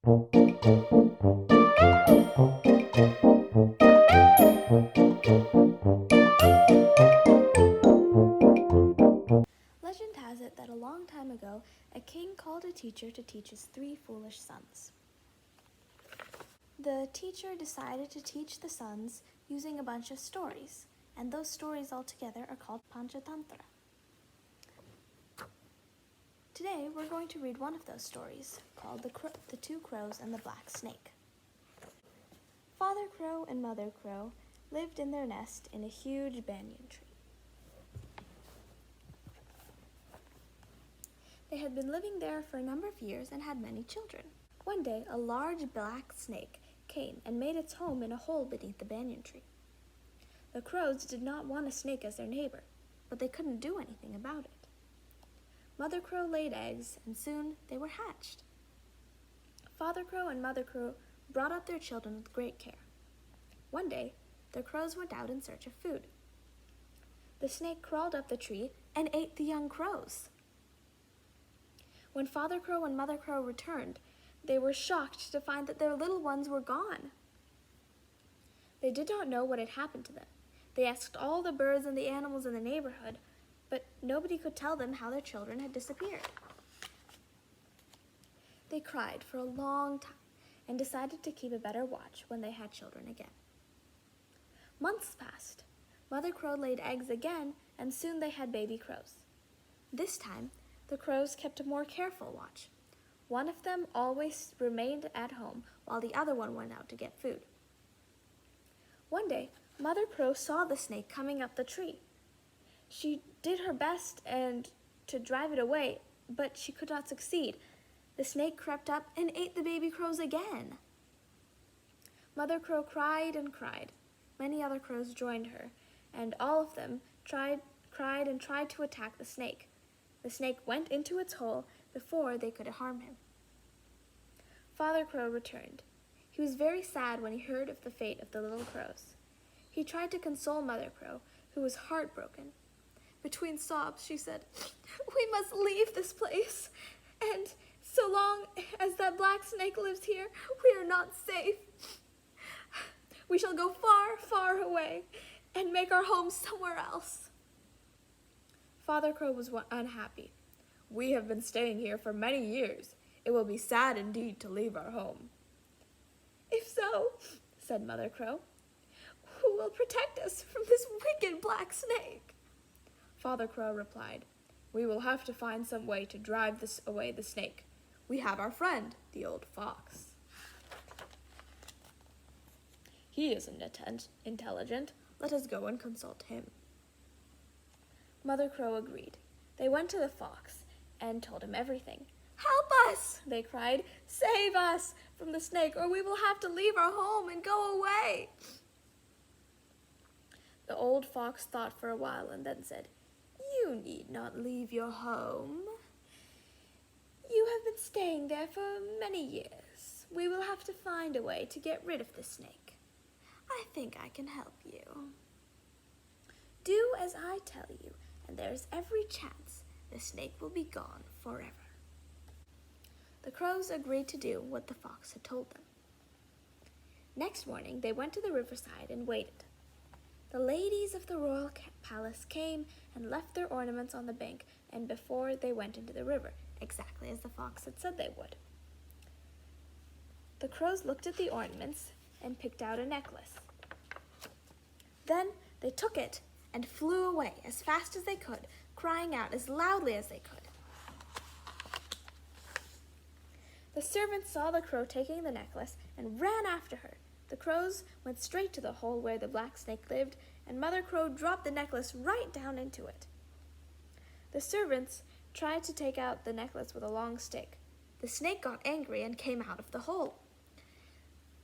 Legend has it that a long time ago, a king called a teacher to teach his 3 foolish sons. The teacher decided to teach the sons using a bunch of stories, and those stories all together are called Panchatantra. Today, we're going to read one of those stories, called The 2 Crows and the Black Snake. Father Crow and Mother Crow lived in their nest in a huge banyan tree. They had been living there for a number of years and had many children. One day, a large black snake came and made its home in a hole beneath the banyan tree. The crows did not want a snake as their neighbor, but they couldn't do anything about it. Mother Crow laid eggs, and soon they were hatched. Father Crow and Mother Crow brought up their children with great care. One day, the crows went out in search of food. The snake crawled up the tree and ate the young crows. When Father Crow and Mother Crow returned, they were shocked to find that their little ones were gone. They did not know what had happened to them. They asked all the birds and the animals in the neighborhood, but nobody could tell them how their children had disappeared. They cried for a long time and decided to keep a better watch when they had children again. Months passed. Mother Crow laid eggs again, and soon they had baby crows. This time, the crows kept a more careful watch. One of them always remained at home while the other one went out to get food. One day, Mother Crow saw the snake coming up the tree. She did her best to drive it away, but she could not succeed. The snake crept up and ate the baby crows again. Mother Crow cried and cried. Many other crows joined her, and all of them cried and tried to attack the snake. The snake went into its hole before they could harm him. Father Crow returned. He was very sad when he heard of the fate of the little crows. He tried to console Mother Crow, who was heartbroken. Between sobs, she said, "We must leave this place, and so long as that black snake lives here, we are not safe. We shall go far, far away and make our home somewhere else." Father Crow was unhappy. "We have been staying here for many years. It will be sad indeed to leave our home." "If so," said Mother Crow, "who will protect us from this wicked black snake?" Father Crow replied, "We will have to find some way to drive away the snake. We have our friend, the old fox. He isn't intelligent. Let us go and consult him." Mother Crow agreed. They went to the fox and told him everything. "Help us!" they cried. "Save us from the snake, or we will have to leave our home and go away." The old fox thought for a while and then said, "You need not leave your home. You have been staying there for many years. We will have to find a way to get rid of the snake. I think I can help you. Do as I tell you, and there is every chance the snake will be gone forever." The crows agreed to do what the fox had told them. Next morning, they went to the riverside and waited. The ladies of the royal palace came and left their ornaments on the bank and before they went into the river, exactly as the fox had said they would. The crows looked at the ornaments and picked out a necklace. Then they took it and flew away as fast as they could, crying out as loudly as they could. The servants saw the crow taking the necklace and ran after her. The crows went straight to the hole where the black snake lived, and Mother Crow dropped the necklace right down into it. The servants tried to take out the necklace with a long stick. The snake got angry and came out of the hole.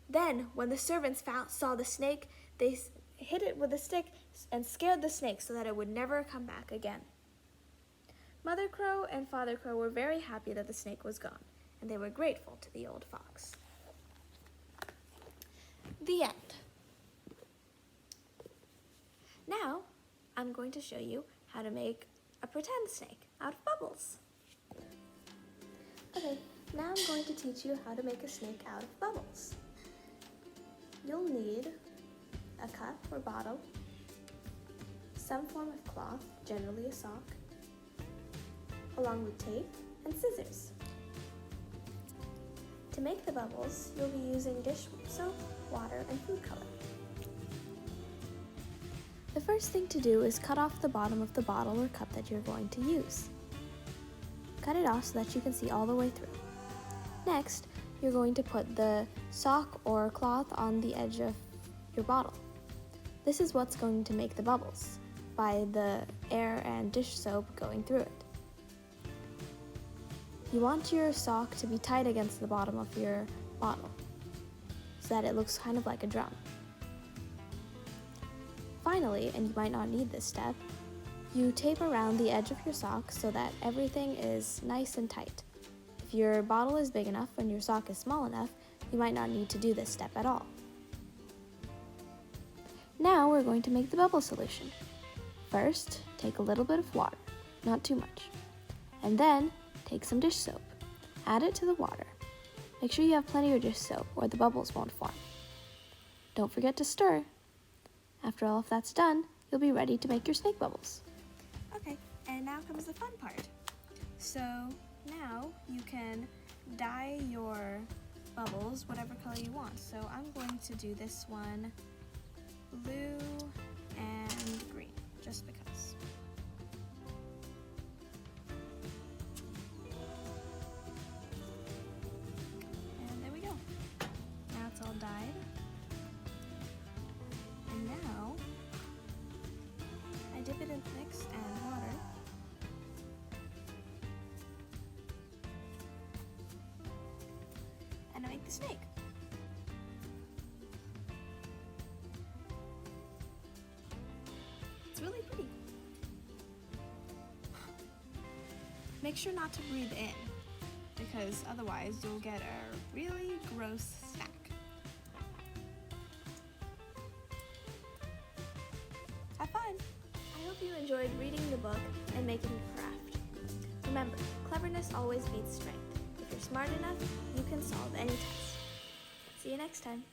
Then, when the servants saw the snake, they hit it with a stick and scared the snake so that it would never come back again. Mother Crow and Father Crow were very happy that the snake was gone, and they were grateful to the old fox. The end. Now, I'm going to show you how to make a pretend snake out of bubbles. Okay, Now I'm going to teach you how to make a snake out of bubbles. You'll need a cup or bottle, some form of cloth, generally a sock, along with tape and scissors. To make the bubbles, you'll be using dish soap, water, and food color. The first thing to do is cut off the bottom of the bottle or cup that you're going to use. Cut it off so that you can see all the way through. Next, you're going to put the sock or cloth on the edge of your bottle. This is what's going to make the bubbles, by the air and dish soap going through it. You want your sock to be tight against the bottom of your bottle, so that it looks kind of like a drum. Finally, and you might not need this step, you tape around the edge of your sock so that everything is nice and tight. If your bottle is big enough and your sock is small enough, you might not need to do this step at all. Now we're going to make the bubble solution. First, take a little bit of water, not too much, and then take some dish soap. Add it to the water. Make sure you have plenty of dish soap or the bubbles won't form. Don't forget to stir. After all of that's done, you'll be ready to make your snake bubbles. Okay, and now comes the fun part. So now you can dye your bubbles whatever color you want. So I'm going to do this one blue and green, just because. And there we go. Now it's all dyed. And now I dip it in mix and water. And I make the snake. It's really pretty. Make sure not to breathe in, because otherwise you'll get a really gross snack. Have fun! I hope you enjoyed reading the book and making the craft. Remember, cleverness always beats strength. If you're smart enough, you can solve any test. See you next time.